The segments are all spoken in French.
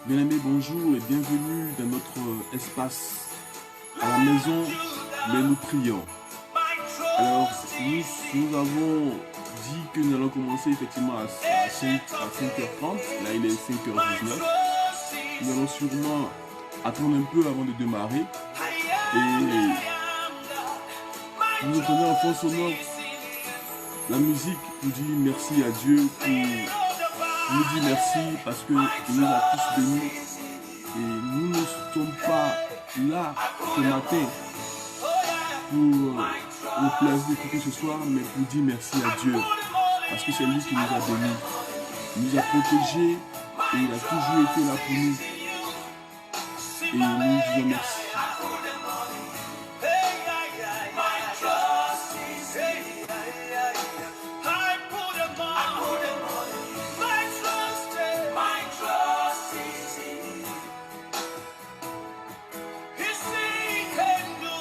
Bien-aimés, bonjour et bienvenue dans notre espace à la maison, mais nous prions. Alors, nous avons dit que nous allons commencer effectivement à 5h30. Là, il est 5h19. Nous allons sûrement attendre un peu avant de démarrer. Et nous entendons en fond sonore la musique pour dire merci à Dieu, pour nous dire merci parce qu'il nous a tous bénis. Et nous ne sommes pas là ce matin pour le plaisir d'écouter ce soir, mais pour dire merci à Dieu. Parce que c'est lui qui nous a bénis. Il nous a protégés et il a toujours été là pour nous. Et nous disons merci.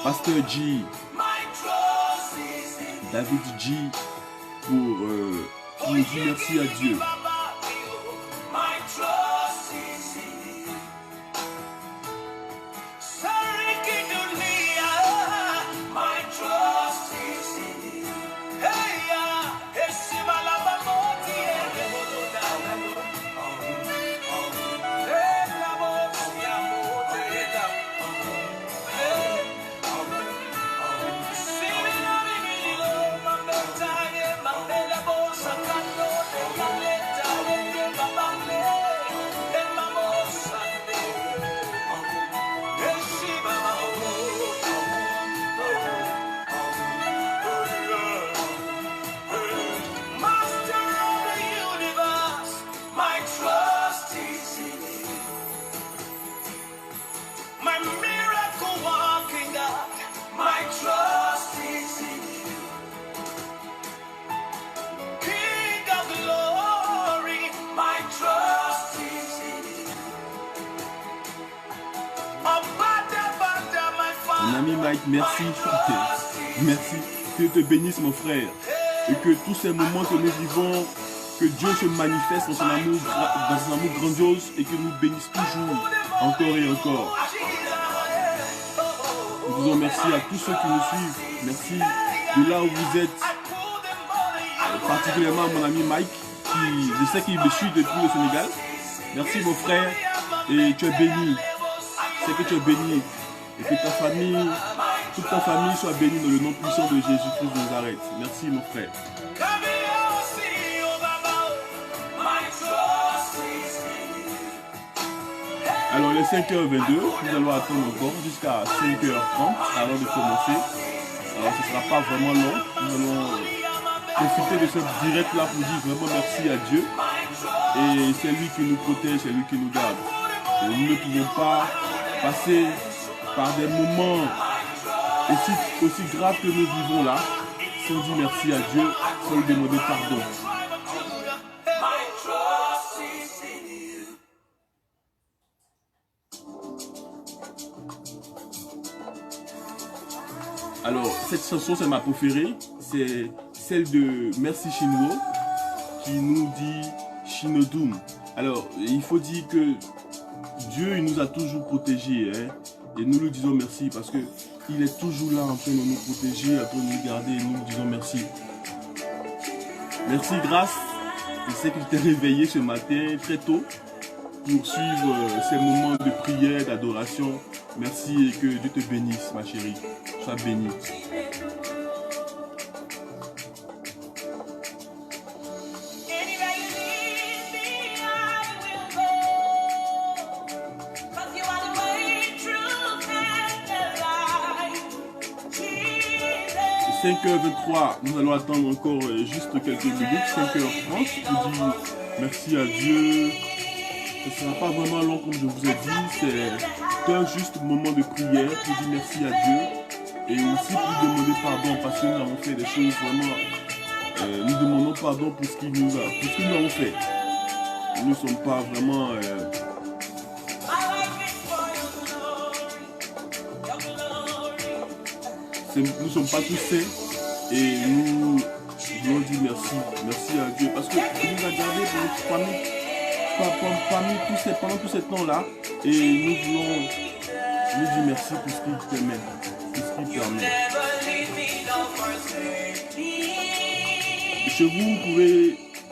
Pasteur G, David G, pour dire merci à Dieu. Mon ami Mike, merci. Merci. Que Dieu te bénisse, mon frère. Et que tous ces moments que nous vivons, que Dieu se manifeste dans son amour grandiose et que nous bénisse toujours, encore et encore. Nous disons merci à tous ceux qui nous suivent. Merci de là où vous êtes. Particulièrement à mon ami Mike, qui, je sais qu'il me suit depuis le Sénégal. Merci mon frère. Et tu es béni. C'est que tu es béni. Et que ta famille, toute ta famille soit bénie dans le nom puissant de Jésus-Christ de Nazareth. Merci mon frère. Alors il est 5h22, nous allons attendre encore jusqu'à 5h30 avant de commencer. Alors ce ne sera pas vraiment long. Nous allons profiter de ce direct là pour dire vraiment merci à Dieu. Et c'est lui qui nous protège, c'est lui qui nous garde. Et nous ne pouvons pas passer par des moments aussi graves que nous vivons là, sans dire merci à Dieu, sans lui demander pardon. Alors, cette chanson, c'est ma préférée, c'est celle de Merci Chinwo, qui nous dit Shinodum. Alors, il faut dire que Dieu, il nous a toujours protégés, hein? Et nous lui disons merci parce qu'il est toujours là en train de nous protéger, en train de nous garder et nous lui disons merci. Merci grâce. Je sais que tu t'es réveillé ce matin très tôt pour suivre ces moments de prière, d'adoration. Merci et que Dieu te bénisse ma chérie. Sois bénie. 5h23, nous allons attendre encore juste quelques minutes, 5h30 pour dire merci à Dieu. Ce ne sera pas vraiment long comme je vous ai dit, c'est un juste moment de prière pour dire merci à Dieu et aussi pour demander pardon parce que nous avons fait des choses vraiment, nous demandons pardon pour ce qu'il nous avons fait. Nous ne sommes pas vraiment... nous ne sommes pas tous saints et nous voulons dire merci à Dieu parce qu'il nous a gardés pour notre famille. pendant tout ce temps-là, et nous voulons lui dire merci pour ce qu'il permet, pour ce qu'il permet. Chez vous, vous pouvez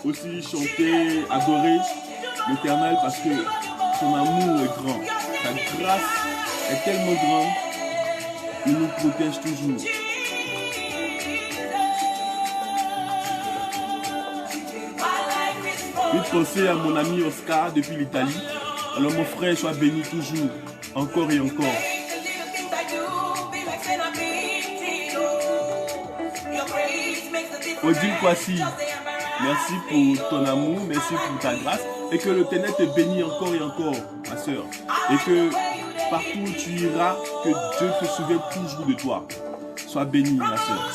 aussi chanter, adorer l'Éternel parce que son amour est grand. Sa grâce est tellement grande, il nous protège toujours. Je penser à mon ami Oscar depuis l'Italie. Alors mon frère, sois béni toujours, encore et encore. Odile Kwasi, merci pour ton amour, merci pour ta grâce et que l'Éternel te bénisse encore et encore, ma soeur. Et que partout où tu iras, que Dieu se souvienne toujours de toi. Sois béni, ma soeur.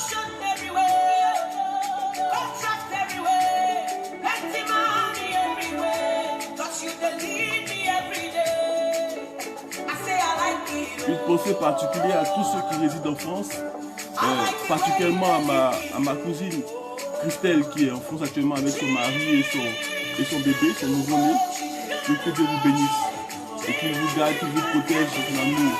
Une pensée particulière à tous ceux qui résident en France, particulièrement à ma cousine Christelle qui est en France actuellement avec son mari et son bébé, son nouveau-né. Que Dieu vous bénisse et qu'il vous garde, qu'il vous protège de son amour.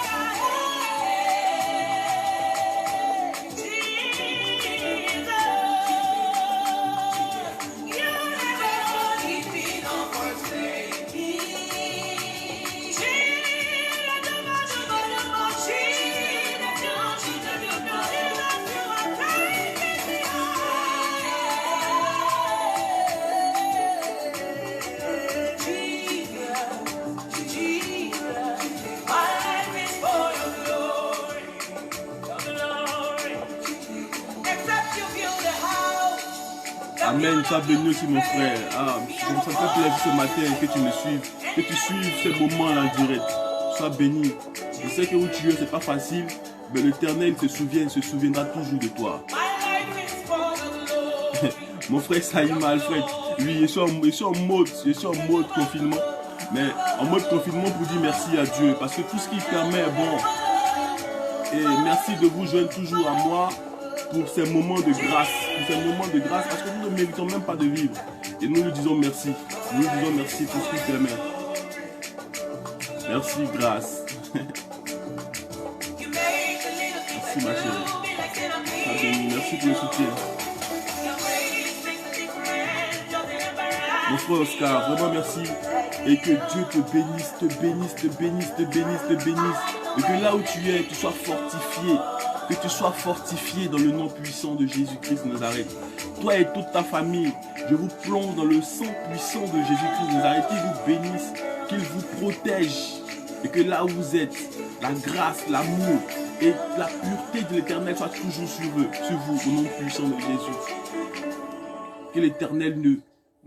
Amen, sois béni aussi mon frère. Je me sens très plaisir ce matin que tu me suives, que tu suives ces moments-là en direct. Sois béni. Je sais que où tu es, c'est pas facile, mais l'Éternel se souviendra toujours de toi. Mon frère Saïma Alfred, lui, je suis en mode confinement, mais en mode confinement pour dire merci à Dieu, parce que tout ce qu'il permet est bon. Et merci de vous joindre toujours à moi pour ces moments de grâce, parce que nous ne méritons même pas de vivre. Et nous lui disons merci. Nous lui disons merci pour ce qu'il permet. Merci, grâce. Merci, ma chérie. Merci pour le soutien. Mon frère Oscar, vraiment merci. Et que Dieu te bénisse, te bénisse, te bénisse, te bénisse, te bénisse. Et que là où tu es, tu sois fortifié. Que tu sois fortifié dans le nom puissant de Jésus-Christ de Nazareth. Toi et toute ta famille, je vous plonge dans le sang puissant de Jésus-Christ de Nazareth. Qu'il vous bénisse, qu'il vous protège. Et que là où vous êtes, la grâce, l'amour et la pureté de l'Éternel soient toujours sur vous, au nom puissant de Jésus. Que l'Éternel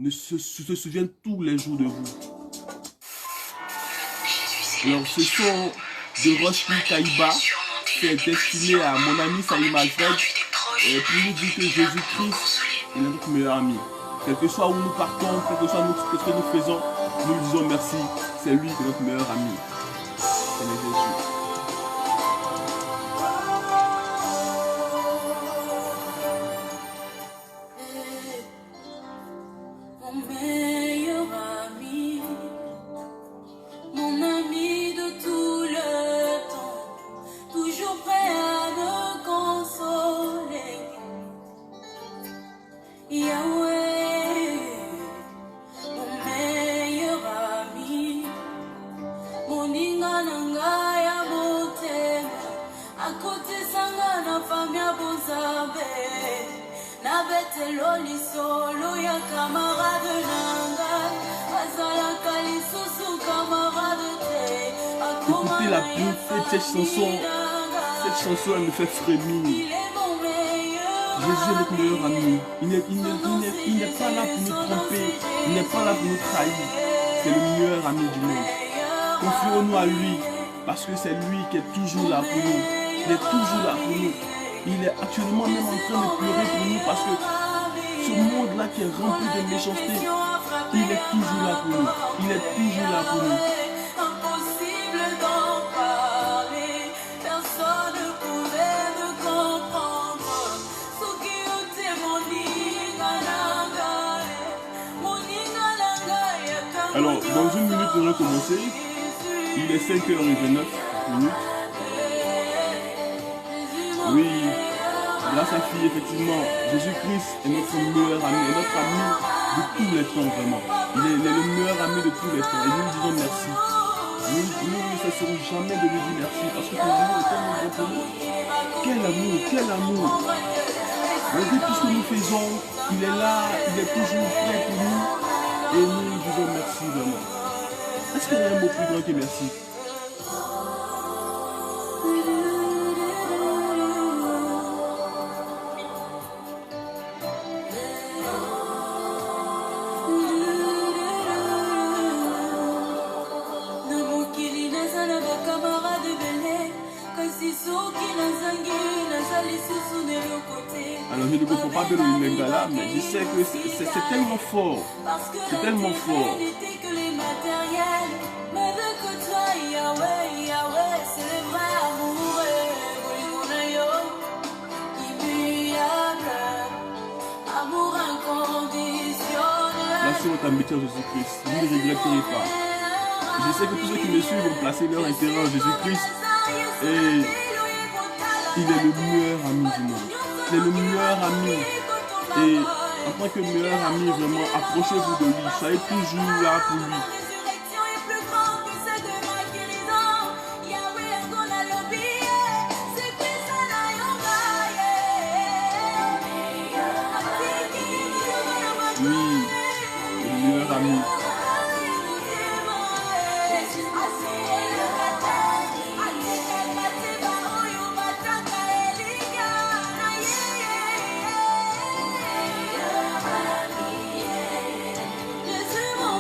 se souvienne tous les jours de vous. Alors ce son de Roche Kaïba, c'est destiné à mon ami Saïma Alfred pour nous dire que Jésus-Christ est notre meilleur ami. Quel que soit où nous partons, quel que soit ce que nous faisons, nous lui disons merci. C'est lui qui est notre meilleur ami. C'est Jésus. Écoutez la beauté de cette chanson, elle me fait frémir. Jésus est notre meilleur ami. Il n'est pas là pour nous tromper, il n'est pas là pour nous trahir. C'est le meilleur ami du monde. Confions-nous à lui, parce que c'est lui qui est toujours là pour nous. Il est toujours là pour nous. Il est actuellement même en train de pleurer pour nous, parce que ce monde-là qui est rempli de méchanceté, il est toujours là pour nous. Il est toujours là pour nous. Alors, dans une minute, nous allons commencer. Il est 5h29. Oui, grâce à fille, effectivement, Jésus-Christ est notre meilleur ami, est notre ami de tous les temps, vraiment. Il est le meilleur ami de tous les temps. Et nous lui disons merci. Nous ne cesserons jamais de lui dire merci parce que ton amour est tellement grand pour nous. Quel amour, quel amour. Malgré tout ce que nous faisons, il est là, il est toujours prêt pour nous. Et nous lui disons merci vraiment. Est-ce qu'il y a un mot plus grand que merci? Alors je ne comprends pas de le Lingala, mais je sais que c'est tellement fort. C'est tellement fort. Merci votre amitié en Jésus-Christ. Vous ne regretterez pas. Je sais que tous ceux qui me suivent vont placer leur intérêt en Jésus-Christ. Et il est le meilleur ami du monde. Il est le meilleur ami. Et en tant que meilleur ami, vraiment, approchez-vous de lui. Soyez toujours là pour lui. Oui, le meilleur ami. Tellement grand pour nous.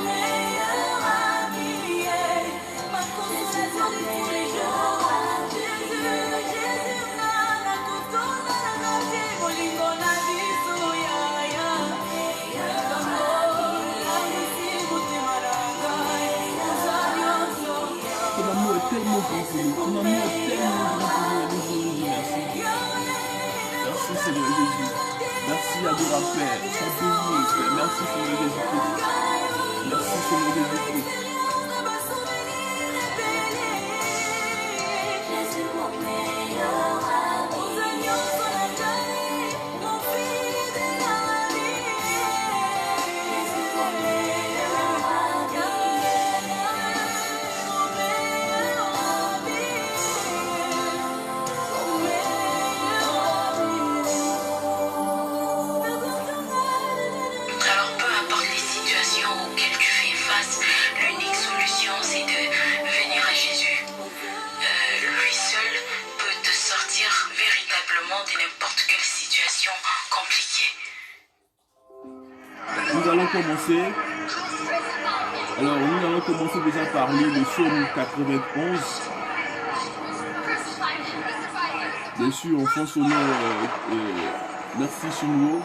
Ton amour est tellement grand pour nous. Nous voulons dire merci. Merci Seigneur Jésus. Merci adorable Père. Sois béni Père. Merci Seigneur Jésus-Christ. Merci Seigneur Jésus-Christ. Nous allons commencer. Alors, nous allons commencer déjà par lire le psaume 91. Bien sûr, on fait son nom. Merci Sunwo.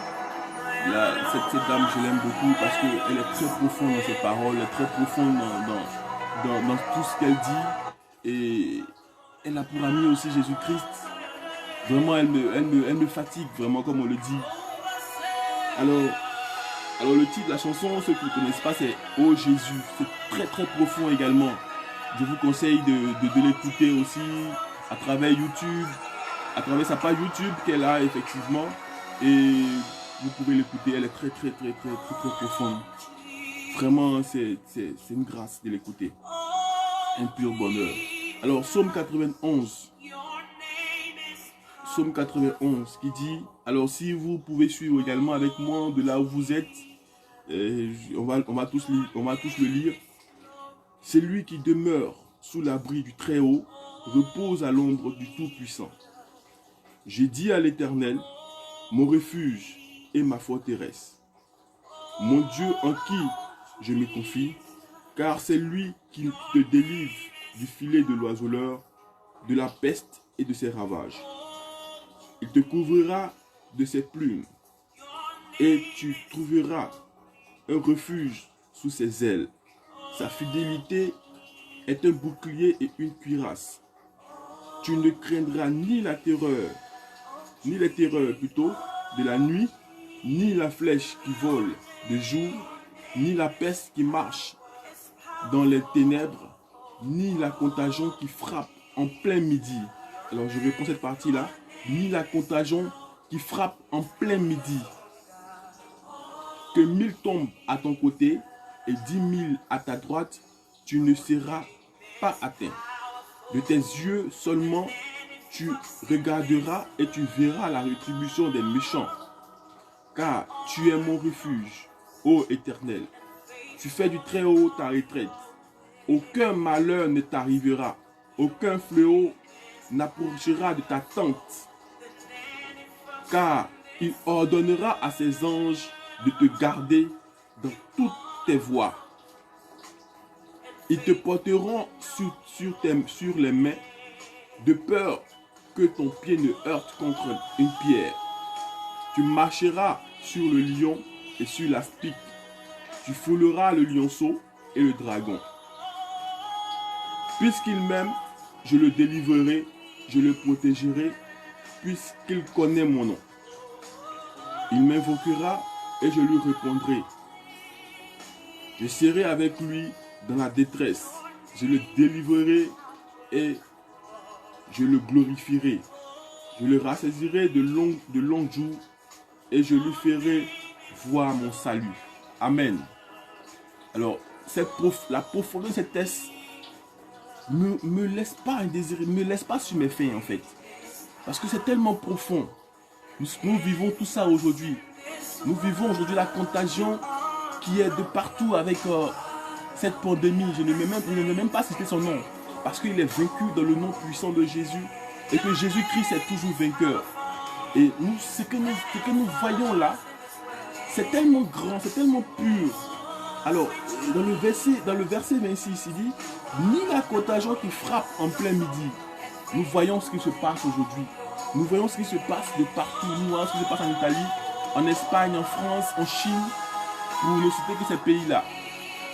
Cette dame, je l'aime beaucoup parce qu'elle est très profonde dans ses paroles, elle est très profonde dans tout ce qu'elle dit. Et elle a pour ami aussi Jésus-Christ. Vraiment, elle me fatigue, vraiment, comme on le dit. Alors le titre de la chanson, ceux qui ne connaissent pas, c'est « Oh Jésus ». C'est très très profond également. Je vous conseille de l'écouter aussi à travers YouTube, à travers sa page YouTube qu'elle a effectivement. Et vous pouvez l'écouter, elle est très très très très très très profonde. Vraiment, c'est une grâce de l'écouter. Un pur bonheur. Alors, Psaume 91. Psaume 91 qui dit, alors si vous pouvez suivre également avec moi de là où vous êtes, on va tous le lire. C'est lui qui demeure sous l'abri du Très-Haut, repose à l'ombre du Tout-Puissant. J'ai dit à l'Éternel, mon refuge et ma forteresse, mon Dieu en qui je me confie, car c'est lui qui te délivre du filet de l'oiseleur, de la peste et de ses ravages. Il te couvrira de ses plumes et tu trouveras un refuge sous ses ailes. Sa fidélité est un bouclier et une cuirasse. Tu ne craindras ni la terreur, ni les terreurs plutôt de la nuit, ni la flèche qui vole de jour, ni la peste qui marche dans les ténèbres, ni la contagion qui frappe en plein midi. Alors je reprends cette partie-là. Ni la contagion qui frappe en plein midi. Que 1000 tombent à ton côté et 10 000 à ta droite, tu ne seras pas atteint. De tes yeux seulement, tu regarderas et tu verras la rétribution des méchants. Car tu es mon refuge, ô Éternel. Tu fais du très haut ta retraite. Aucun malheur ne t'arrivera. Aucun fléau n'approchera de ta tente. Car il ordonnera à ses anges de te garder dans toutes tes voies. Ils te porteront sur les mains, de peur que ton pied ne heurte contre une pierre. Tu marcheras sur le lion et sur l'aspic. Tu fouleras le lionceau et le dragon. Puisqu'il m'aime, je le délivrerai, je le protégerai, puisqu'il connaît mon nom. Il m'invoquera et je lui répondrai. Je serai avec lui dans la détresse. Je le délivrerai et je le glorifierai. Je le rassasirai de longs jours et je lui ferai voir mon salut. Amen. Alors, la profondeur de cette texte me laisse pas indésiré, me laisse pas sur mes fins en fait. Parce que c'est tellement profond. Nous vivons tout ça aujourd'hui. Nous vivons aujourd'hui la contagion qui est de partout avec cette pandémie. Je ne vais même pas citer son nom. Parce qu'il est vaincu dans le nom puissant de Jésus. Et que Jésus-Christ est toujours vainqueur. Et nous, ce que nous voyons là, c'est tellement grand, c'est tellement pur. Alors, dans le verset 26, il dit, ni la contagion qui frappe en plein midi. Nous voyons ce qui se passe aujourd'hui. Nous voyons ce qui se passe de partout. Nous voyons ce qui se passe en Italie, en Espagne, en France, en Chine, pour ne citer que ces pays-là.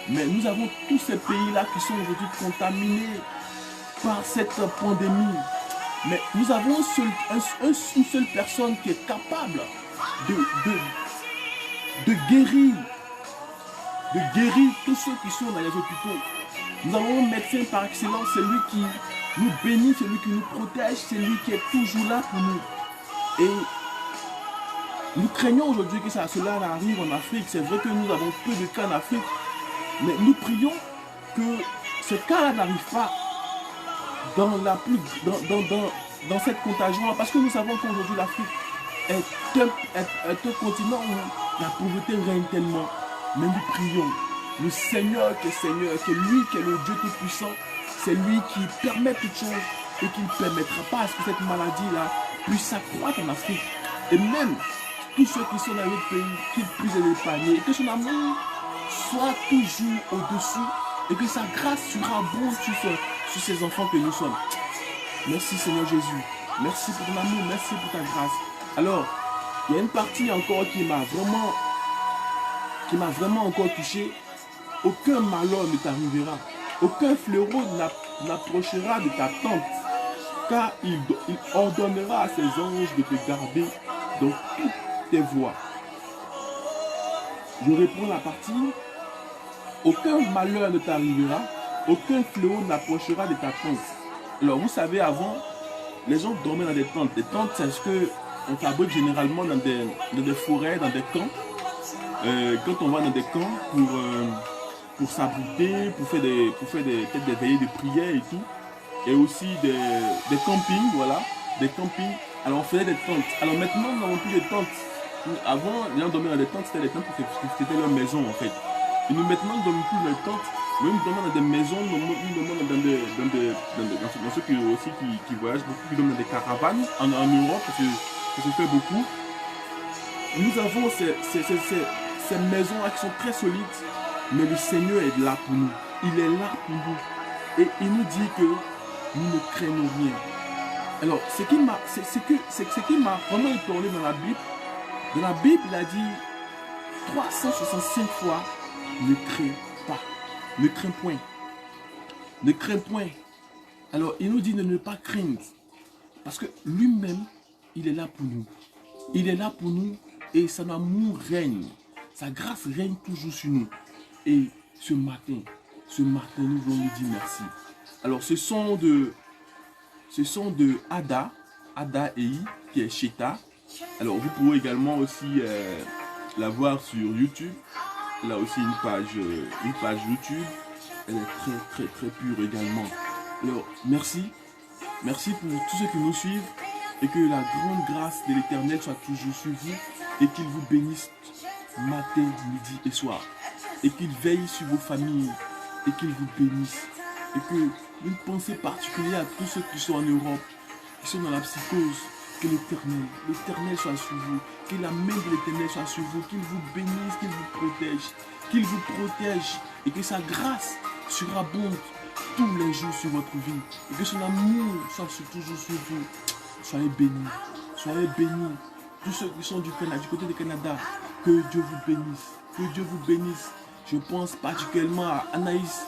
Mais nous avons tous ces pays-là qui sont aujourd'hui contaminés par cette pandémie. Mais nous avons une seule personne qui est capable de guérir tous ceux qui sont dans les hôpitaux. Nous avons un médecin par excellence, c'est lui qui nous bénit, c'est lui qui nous protège, c'est lui qui est toujours là pour nous. Et nous craignons aujourd'hui que cela arrive en Afrique. C'est vrai que nous avons peu de cas en Afrique, mais nous prions que ce cas-là n'arrive pas dans cette contagion, parce que nous savons qu'aujourd'hui l'Afrique est un continent où la pauvreté règne tellement. Mais nous prions, le Seigneur qui est Seigneur, c'est lui qui est le Dieu Tout-Puissant, c'est lui qui permet toutes choses et qui ne permettra pas à ce que cette maladie-là puisse s'accroître en Afrique. Et même tous ceux qui sont dans notre pays, qu'ils puissent les épargner et que son amour soit toujours au-dessus et que sa grâce sera bonne sur ces enfants que nous sommes. Merci Seigneur Jésus, merci pour ton amour, merci pour ta grâce. Alors, il y a une partie encore qui m'a vraiment encore touché. Aucun malheur ne t'arrivera, aucun fléau n'approchera de ta tente, car il ordonnera à ses anges de te garder dans toutes tes voies. Je reprends la partie. Aucun malheur ne t'arrivera, aucun fléau n'approchera de ta tente. Alors vous savez, avant, les gens dormaient dans des tentes. Des tentes, c'est ce qu'on fabrique généralement dans des forêts, dans des camps. Quand on va dans des camps pour s'abriter, pour faire peut-être des veillées de prière et tout. Et aussi des campings, voilà. Des campings. Alors on faisait des tentes. Alors maintenant, nous n'avons plus de tentes. Avant, les gens dormaient dans des tentes, c'était des tentes parce que c'était leur maison en fait. Et nous maintenant, nous ne dormons plus dans des tentes. Nous dormons dans des maisons, nous dormons dans ceux qui voyagent beaucoup, qui dorment dans des caravanes en Europe, parce que ça se fait beaucoup. Nous avons ces maisons-là qui sont très solides, mais le Seigneur est là pour nous. Il est là pour nous. Et il nous dit que nous ne craignons rien. Alors, ce qui m'a vraiment étonné dans la Bible, il a dit 365 fois, ne crains pas, ne crains point, ne crains point. Alors, il nous dit de ne pas craindre, parce que lui-même, il est là pour nous. Il est là pour nous et son amour règne. Sa grâce règne toujours sur nous. Et ce matin, ce matin, nous voulons lui dire merci. Alors, ce sont de Ada EI, qui est Sheta. Alors, vous pouvez également aussi la voir sur YouTube. Elle a aussi une page YouTube. Elle est très pure également. Alors, merci. Merci pour tous ceux qui nous suivent. Et que la grande grâce de l'Éternel soit toujours sur vous. Et qu'il vous bénisse matin, midi et soir. Et qu'il veille sur vos familles. Et qu'il vous bénisse. Et que une pensée particulière à tous ceux qui sont en Europe, qui sont dans la psychose. Que l'Éternel soit sur vous. Que la main de l'Éternel soit sur vous. Qu'il vous bénisse, qu'il vous protège. Qu'il vous protège. Et que sa grâce surabonde tous les jours sur votre vie. Et que son amour soit toujours sur vous. Soyez bénis. Soyez bénis. Tous ceux qui sont du côté du Canada, que Dieu vous bénisse. Que Dieu vous bénisse. Je pense particulièrement à Anaïs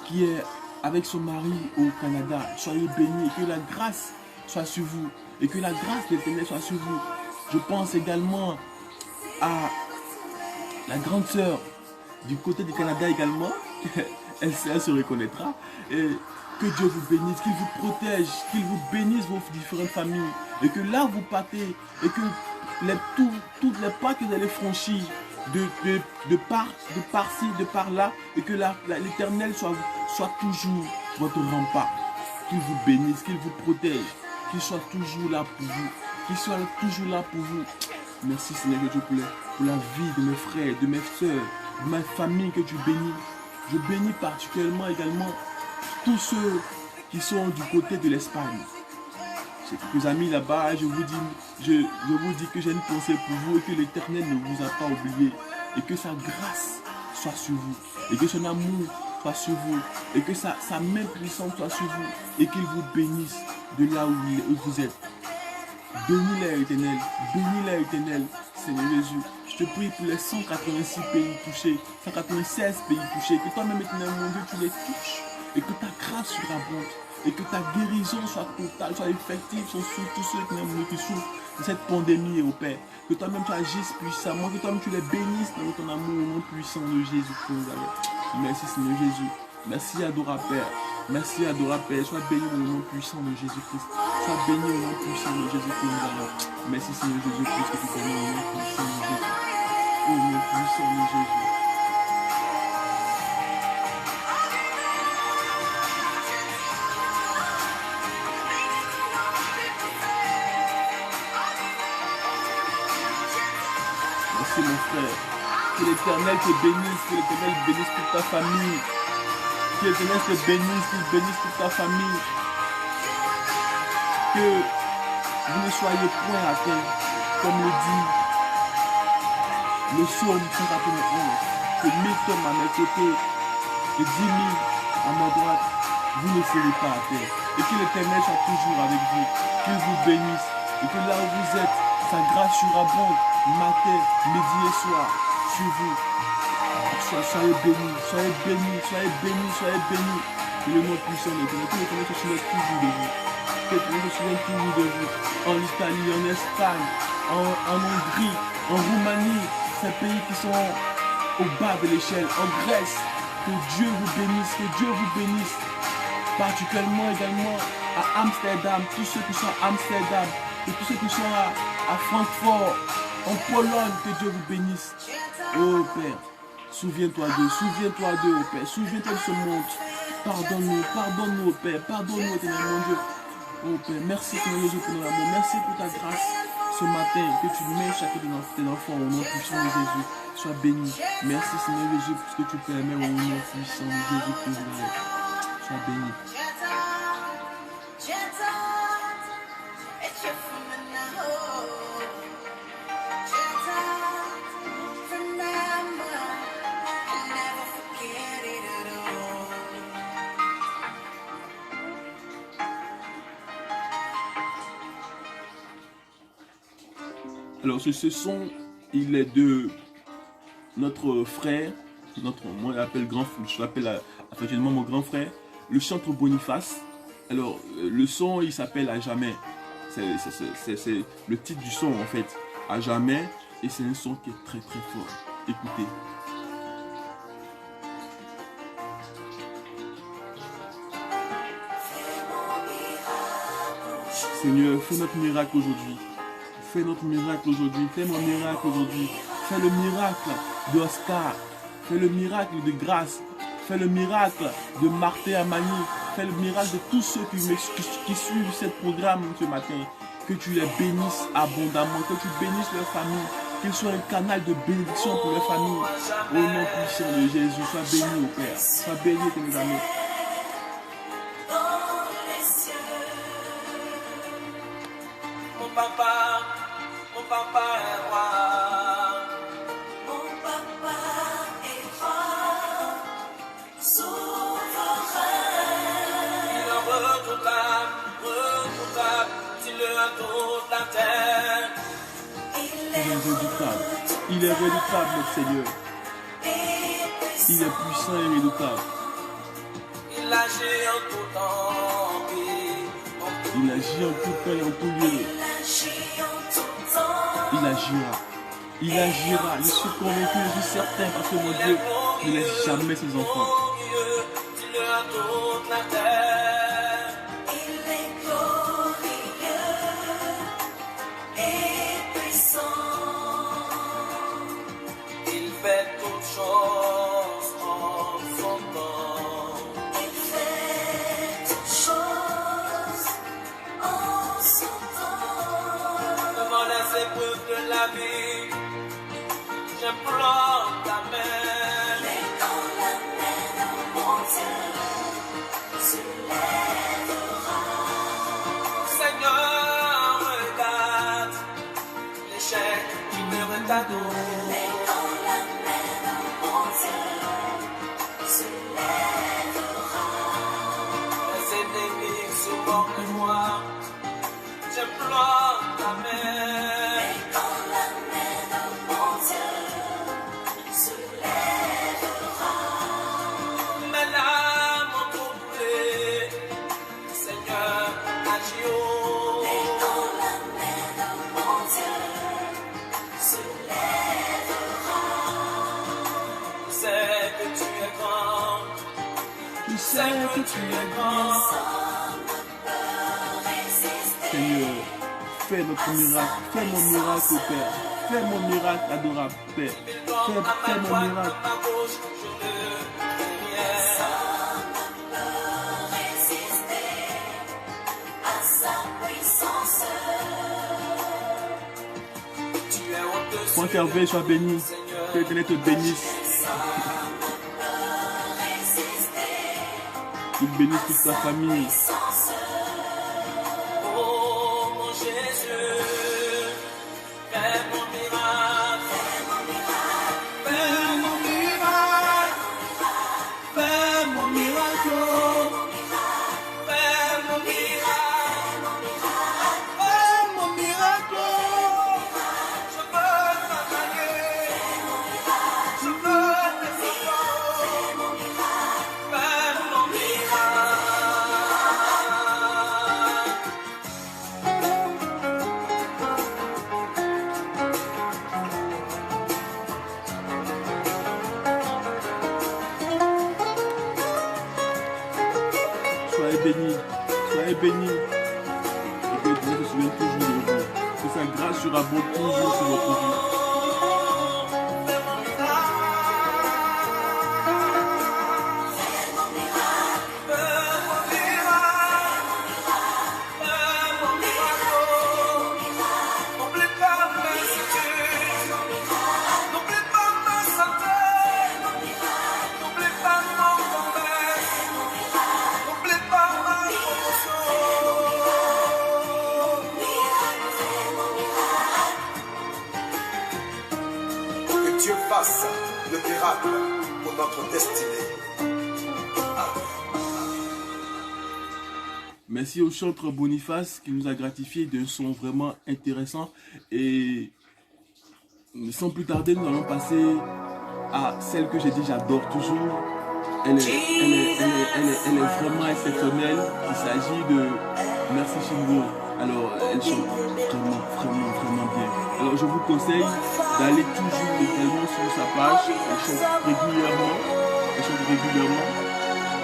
qui est avec son mari au Canada. Soyez bénis et que la grâce soit sur vous. Et que la grâce de l'Éternel soit sur vous. Je pense également à la grande sœur du côté du Canada également. Elle se reconnaîtra. Et que Dieu vous bénisse, qu'il vous protège, qu'il vous bénisse vos différentes familles. Et que là vous partez, et que toutes les pas que vous allez franchir, de par-ci, de par-là, et que l'Éternel soit toujours votre rempart. Qu'il vous bénisse, qu'il vous protège, qu'il soit toujours là pour vous. Qu'il soit toujours là pour vous. Merci Seigneur Dieu pour la vie de mes frères, de mes soeurs, de ma famille que tu bénis. Je bénis particulièrement également tous ceux qui sont du côté de l'Espagne. J'ai quelques amis là-bas, je vous dis que j'ai une pensée pour vous et que l'Éternel ne vous a pas oublié. Et que sa grâce soit sur vous. Et que son amour soit sur vous. Et que sa main puissante soit sur vous. Et qu'il vous bénisse de là où vous êtes. Bénis-les, Éternel. Bénis-les, Éternel. Seigneur Jésus, je te prie pour les 186 pays touchés, 196 pays touchés, que toi-même, Éternel, mon Dieu, tu les touches, et que ta grâce surabonde, et que ta guérison soit totale, soit effective sur tous ceux qui souffrent de cette pandémie, au Père. Que toi-même, tu agisses puissamment, que toi-même, tu les bénisses dans ton amour au nom puissant de Jésus-Christ. Merci, Seigneur Jésus. Merci, adorable Père. Merci, adorable Père. Sois béni dans le nom puissant de Jésus-Christ. Sois béni au nom puissant de Jésus-Christ. Merci, Seigneur Jésus-Christ, que tu permets au nom puissant de Jésus. Au nom puissant de Jésus. Merci, mon frère. Que l'Éternel te bénisse, que l'Éternel bénisse toute ta famille. Que l'Éternel te bénisse, qu'il bénisse toute ta famille. Que vous ne soyez point à terre, comme le dit le psaume 191. Que 1000 hommes à mes côtés et 10 000 à ma droite, vous ne serez pas à terre. Et que l'Éternel soit toujours avec vous, qu'il vous bénisse. Et que là où vous êtes, sa grâce surabonde, matin, midi et soir, sur vous. Soyez bénis, soyez bénis, soyez bénis, soyez bénis. Que le nom puissant de Dieu, que l'Éternel se souvienne toujours de vous. Que l'Éternel se souvienne toujours de vous. En Italie, en Espagne, en Hongrie, en Roumanie, ces pays qui sont au bas de l'échelle, en Grèce. Que Dieu vous bénisse, que Dieu vous bénisse. Particulièrement également à Amsterdam, tous ceux qui sont à Amsterdam, et tous ceux qui sont à Francfort, en Pologne, que Dieu vous bénisse. Oh Père, souviens-toi d'eux, oh Père, souviens-toi de ce monde. Pardonne-nous, oh Père, pardonne-nous, Éternel mon Dieu. Oh Père, merci Seigneur Jésus pour notre amour, merci pour ta grâce ce matin, que tu mets chacun de tes enfants au nom puissant de Jésus. Sois béni. Merci Seigneur Jésus pour ce que tu permets au nom puissant de Jésus pour nous. Sois béni. Alors ce son, il est de notre frère, moi je l'appelle affectueusement mon grand frère, le chantre Boniface. Alors le son, il s'appelle À jamais. C'est le titre du son en fait, À jamais. Et c'est un son qui est très fort. Écoutez. Seigneur, fais notre miracle aujourd'hui. Fais notre miracle aujourd'hui. Fais mon miracle aujourd'hui. Fais le miracle de Oscar. Fais le miracle de Grâce. Fais le miracle de Martin Amani. Fais le miracle de tous ceux qui suivent ce programme ce matin. Que tu les bénisses abondamment. Que tu bénisses leur famille. Qu'ils soient un canal de bénédiction pour leur famille. Au nom puissant de Jésus, sois béni au Père. Sois béni, mes amis. Mon papa est roi. Mon papa est roi, souverain. Il est redoutable, il est toute la terre. Il est redoutable. Il est redoutable, notre Seigneur. Il est puissant et redoutable. Il agit en tout temps. Il agit en tout temps et en tout lieu. Il agira. Il agira. Je suis convaincu, je suis certain, parce que mon Dieu ne laisse jamais ses enfants. Il est glorieux et puissant. Il fait toutes choses en son temps. Il fait toutes choses en son temps. Devant les épreuves de la vie, j'implore ta main. Mais quand la main de mon Dieu se lèvera, Seigneur, regarde l'échec qui me retarde. Mais quand la main de mon Dieu se lèvera, les ennemis se moquent de moi. J'implore ta main. Mais quand la main de mon Dieu se lèvera, mes larmes ont troublé, Seigneur, agis. Mais quand la main de mon Dieu se lèvera, je sais que tu es grand. Je sais que tu es grand. Seigneur, fais notre miracle. Fais mon miracle, au Père. Fais mon miracle, adorable Père. Fais mon miracle. Franck Hervé, sois béni. Que l'Éternel te bénisse. Qu'il bénisse toute ta famille. Oh mon Jésus, fais mon miracle, fais mon miracle, fais mon miracle, fais mon miracle, fais mon miracle, je veux t'adorer, je veux t'exalter, fais mon miracle. Soyez bénis. Soyez bénis. Et que Dieu se souvienne toujours de vous. Que sa grâce sera bonne toujours sur votre vie. Que Dieu fasse le miracle pour notre destinée. Merci au chanteur Boniface qui nous a gratifié d'un son vraiment intéressant. Et sans plus tarder, nous allons passer à celle que j'ai dit j'adore toujours. Elle est vraiment exceptionnelle. Il s'agit de Merci Shingo. Alors, elle chante vraiment bien. Alors, je vous conseille d'aller toujours également sur sa page. Elle chante régulièrement.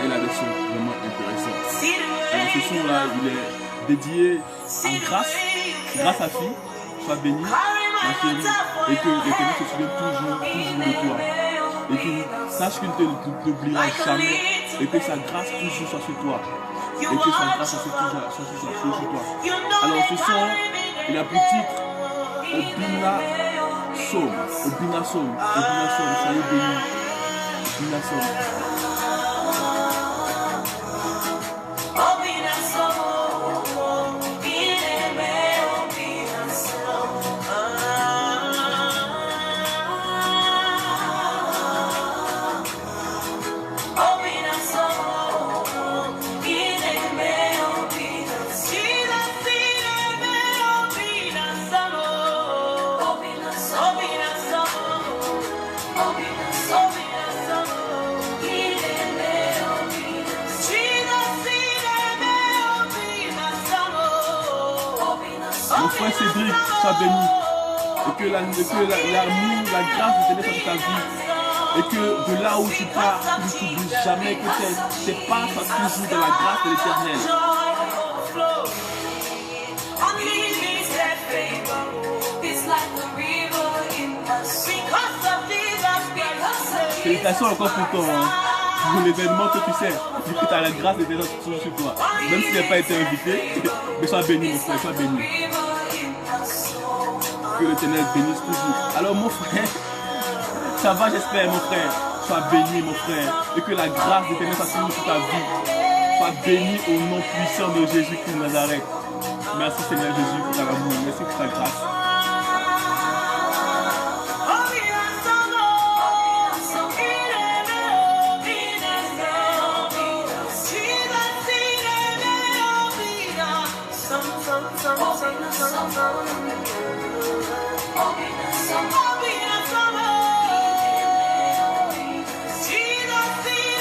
Elle a des sons vraiment intéressants. Alors, ce son-là, il est dédié à grâce à fille, sois bénie, ma chérie, et que l'Éternel se souvienne toujours de toi. Et que sache qu'il ne t'oubliera jamais, et que sa grâce toujours soit sur toi. Et que sa grâce soit sur toi. Alors ce soir, il a pour titre Obina Somme, soyez bénis. Obina Somme. Mon frère Cédric, sois béni. Et que l'amour, la grâce de Dieu soit sur ta vie. Et que de là où tu pars, tu ne t'oublies jamais que tes pas soient toujours dans la grâce de l'Éternel. Félicitations encore pour toi. Pour l'événement que tu sais, vu que tu as la grâce de Dieu toujours sur toi. Même si tu n'as pas été invité, mais sois béni mon frère, sois béni. Que l'Éternel bénisse toujours. Alors mon frère, ça va j'espère mon frère. Sois béni mon frère. Et que la grâce de l'Éternel soit toujours sur ta vie. Sois béni au nom puissant de Jésus-Christ de Nazareth. Merci Seigneur Jésus pour ta amour. Merci pour ta grâce.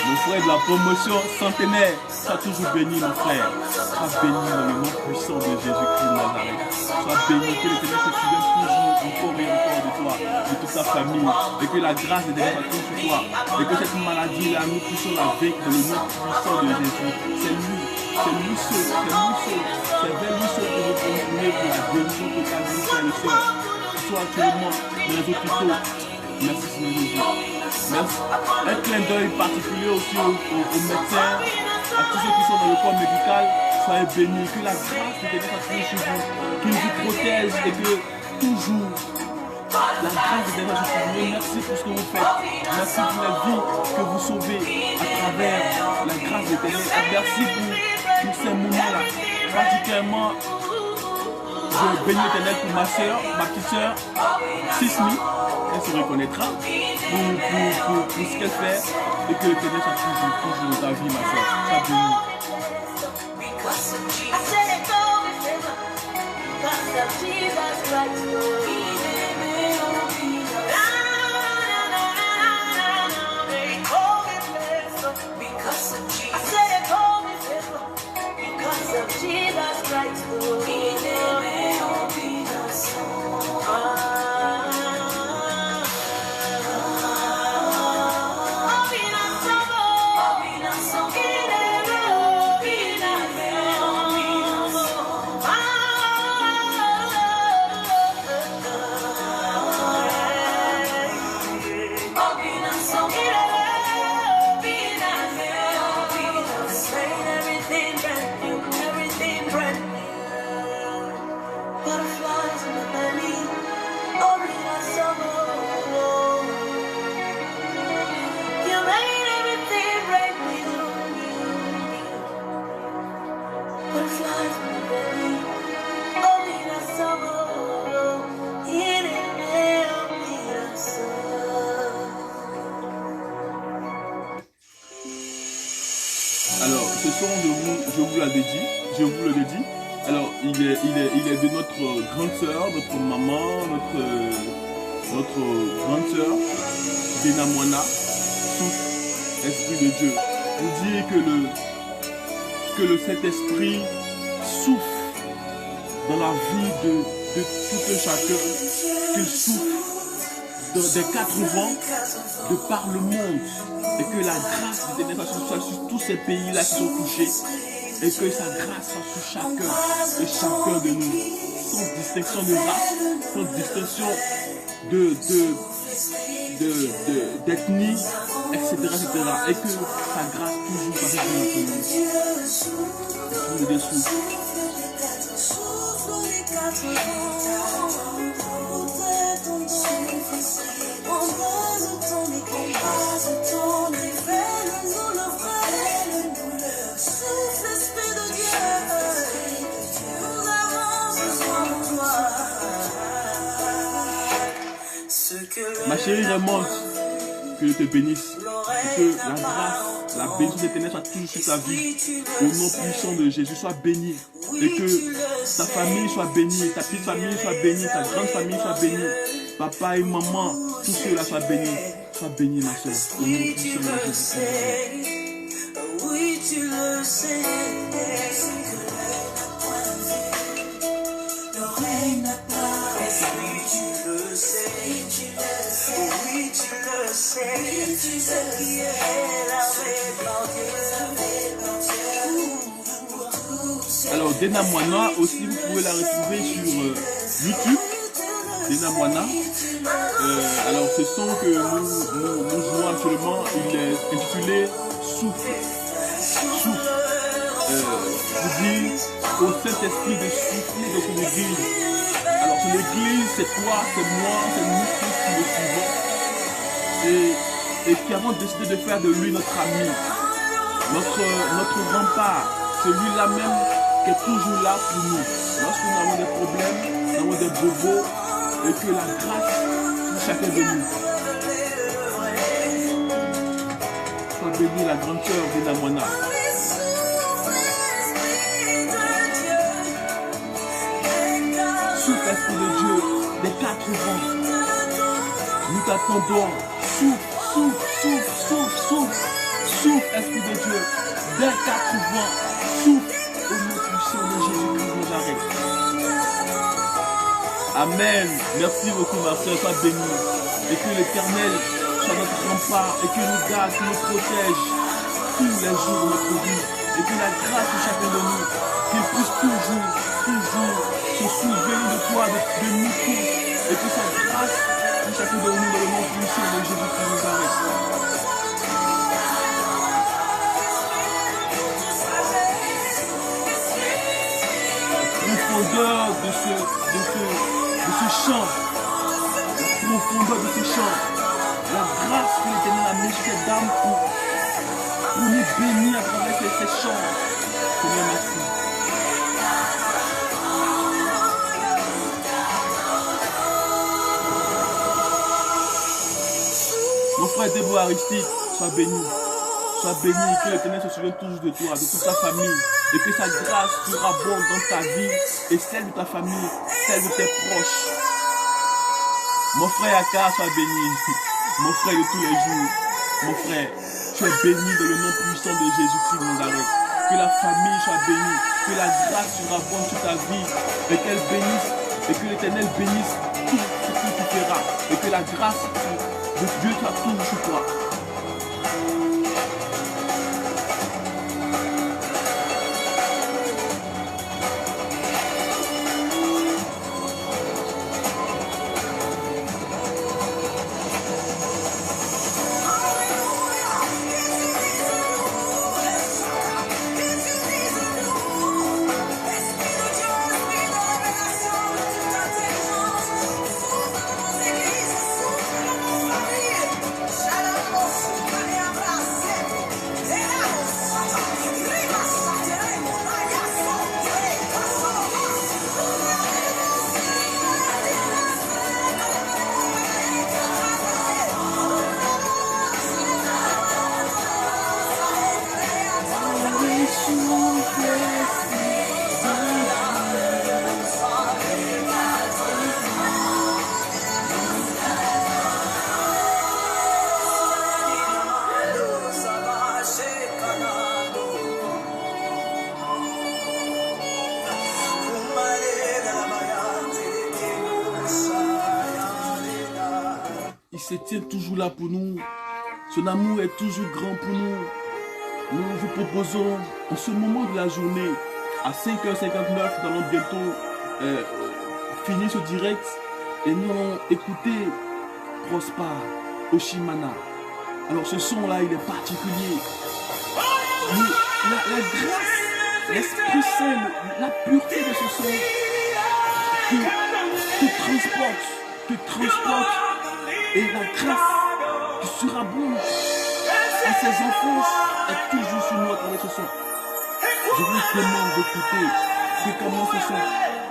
Mon frère de la promotion centenaire, sois toujours béni mon frère. Sois béni dans le nom puissant de Jésus-Christ de Nazareth. Sois béni, que l'Éternel se souvienne toujours encore et encore de toi, de toute ta famille, et que la grâce de Dieu soit toujours sur toi, et que cette maladie là, nous puissions la vaincre dans le nom puissant de Jésus. C'est lui seul, c'est vers lui seul que je peux prier pour la guérison totale de frères et sœurs, qui sont actuellement dans les hôpitaux. Merci Seigneur Jésus. Merci. Un clin d'œil particulier aussi aux médecins, à tous ceux qui sont dans le corps médical. Soyez bénis, que la grâce de Dieu soit toujours sur vous, qu'il vous protège et que toujours la grâce de Dieu soit sur vous. Merci pour ce que vous faites. Merci pour la vie que vous sauvez à travers la grâce de Dieu. Merci pour ces moments-là. Particulièrement, je bénis l'Éternel pour ma soeur, ma petite soeur, Sismi. Elle se reconnaîtra pour ce qu'elle fait et que l'Éternel soit toujours dans ta vie, ma soeur. Sois bénie. Alors, ce son, je vous le dédie. Alors, il est de notre grande sœur, notre maman, notre grande sœur, Dena Moana, souffle, Esprit de Dieu. Vous dire que le Saint-Esprit souffle dans la vie de tout un chacun, qu'il souffle des quatre vents de par le monde, et que la grâce de Dieu soit sur tous ces pays-là qui sont touchés, et que sa grâce soit sur chacun et chacun de nous, sans distinction de race, sans distinction d'ethnie, etc., etc. Et que sa grâce toujours soit sur nous. Pour le dessous. Ma chérie, remonte, que je te bénisse, et que la grâce, la bénédiction d'éternel soit toujours sur ta vie, au nom puissant de Jésus, sois béni, et que ta famille soit bénie, ta petite famille soit bénie, ta grande famille soit bénie, papa et maman, tous ceux-là soient bénis, ma soeur, au nom puissant de Jésus. Oui, tu le sais. Alors Dena Moana aussi, vous pouvez la retrouver sur YouTube, Dena Moana. Alors ce son que nous jouons actuellement, il est intitulé Souffle. Souffle. Vous dire au Saint-Esprit de souffler dans son église. Alors son église, c'est toi, c'est moi, c'est nous tous qui le suivons. Et qui avons décidé de faire de lui notre ami, notre rempart, celui-là même qui est toujours là pour nous. Lorsque nous avons des problèmes, nous avons des bobos, et que la grâce pour chacun de nous. Sois béni la grande sœur de Moana. Souffle, Esprit de Dieu, des 4 vents. Nous t'attendons. Souffle, souffle, souffle, souffle, souffle, souffle, Esprit de Dieu, des 4 vents, souffle au nom puissant de Jésus-Christ de Nazareth. Amen. Merci beaucoup, ma soeur, sois bénie. Et que l'Éternel soit notre rempart et que nous garde, qu'il nous protège tous les jours de notre vie. Et que la grâce de chacun de nous, qu'il puisse toujours se souvenir de toi, de nous tous. Et que sa grâce chacun de nous dans le nom puissant de Jésus qui nous arrête. Profondeur de ce chant, la profondeur de ce chant, la grâce que l'Éternel a mis sur cette dame pour nous bénir à travers ces chants. Seigneur, merci. Mon frère Déborah Aristide, sois béni, que l'Éternel se souvienne toujours de toi, de toute ta famille, et que sa grâce surabonde dans ta vie et celle de ta famille, celle de tes proches. Mon frère Aka, sois béni, mon frère de tous les jours, mon frère, tu es béni dans le nom puissant de Jésus-Christ de Nazareth. Que la famille soit bénie, que la grâce surabonde sur ta vie, et qu'elle bénisse, et que l'Éternel bénisse tout ce que tu feras, et que la grâce de Dieu soit toujours sur toi. Il se tient toujours là pour nous. Son amour est toujours grand pour nous. nous vous proposons en ce moment de la journée, à 5h59, nous allons bientôt finir ce direct et nous allons écouter Prosper Oshimana. Alors ce son-là, il est particulier. La grâce, l'Esprit Saint, la pureté de ce son te transporte et la grâce qui surabonde à ses enfants est toujours sur nous à travers ce son. Je vous demande d'écouter fréquemment ce son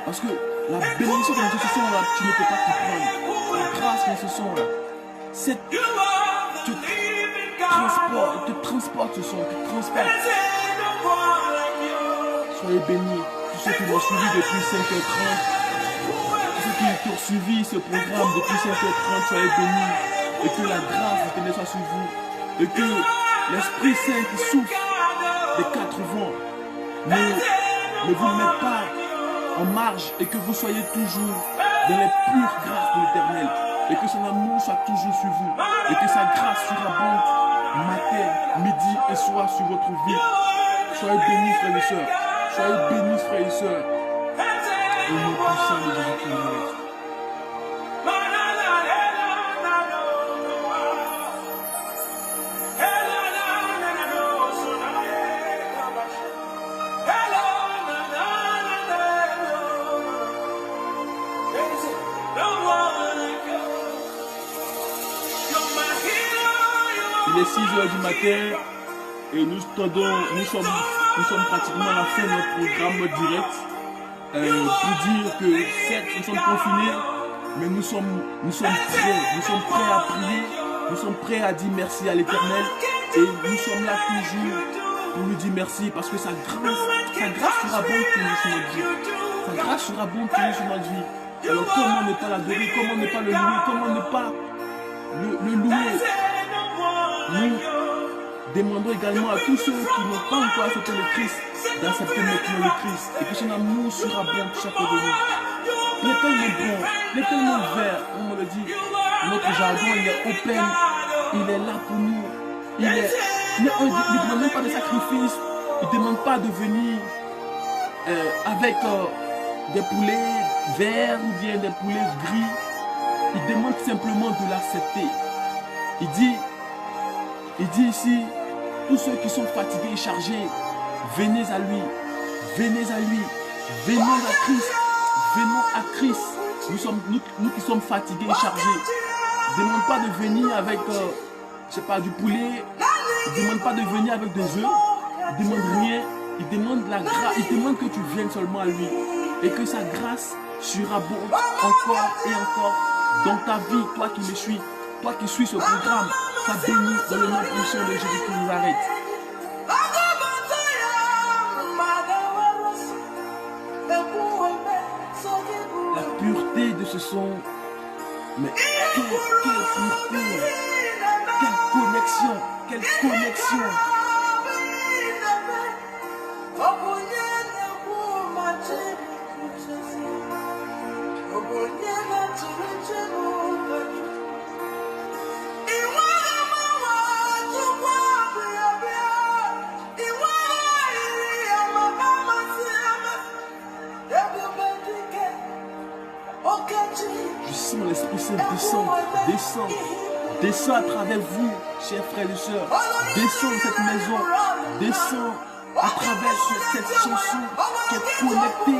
parce que la bénédiction de ce son-là, tu ne peux pas comprendre. La grâce de ce son-là, te transporte ce son, te transporte. Soyez bénis, tous ceux qui m'ont suivi depuis 5h30, tous ceux qui ont suivi ce programme depuis 5h30, soyez bénis, et que la grâce de Dieu soit sur vous, et que l'Esprit Saint qui souffle des 4 vents ne vous mette pas en marge, et que vous soyez toujours dans les pures grâces de l'Éternel, et que son amour soit toujours sur vous, et que sa grâce surabonde matin, midi et soir sur votre vie. Soyez bénis, frères et sœurs. Soyez bénis, frères et sœurs. Au nom puissant de Jésus-Christ. Il est 6h du matin et nous sommes pratiquement à la fin de notre programme direct pour dire que certes nous sommes confinés, mais nous sommes prêts à prier, nous sommes prêts à dire merci à l'Éternel et nous sommes là toujours pour lui dire merci parce que sa grâce surabonde toujours sur notre vie. Sa grâce surabonde toujours sur notre vie. Alors comment ne pas l'adorer, comment ne pas le louer, comment ne pas le louer. Nous demandons également à tous ceux qui n'ont pas encore accepté le Christ d'accepter maintenant le Christ et que son amour surabonde chacun de nous. Il est tellement bon, il est tellement vert, on me le dit. Notre jargon, il est open, il est là pour nous. Il ne demande même pas de sacrifice, il ne demande pas de venir avec des poulets verts ou bien des poulets gris. Il demande simplement de l'accepter. Il dit ici, tous ceux qui sont fatigués et chargés, venez à lui, venez à lui, venons à Christ, venons à Christ. Nous qui sommes fatigués et chargés, ne demande pas de venir avec, je sais pas, du poulet, il ne demande pas de venir avec des œufs, il ne demande rien, il demande la grâce, il demande que tu viennes seulement à lui et que sa grâce surabonde encore et encore dans ta vie, toi qui me suis, toi qui suis ce programme. Sois béni dans le nom puissant de Jésus qui nous arrête. La pureté de ce son, mais quelle pureté, quelle connexion, quelle connexion. Je sens l'Esprit Saint descend à travers vous, chers frères et sœurs. Descend dans cette maison, descend à travers cette chanson qui est connectée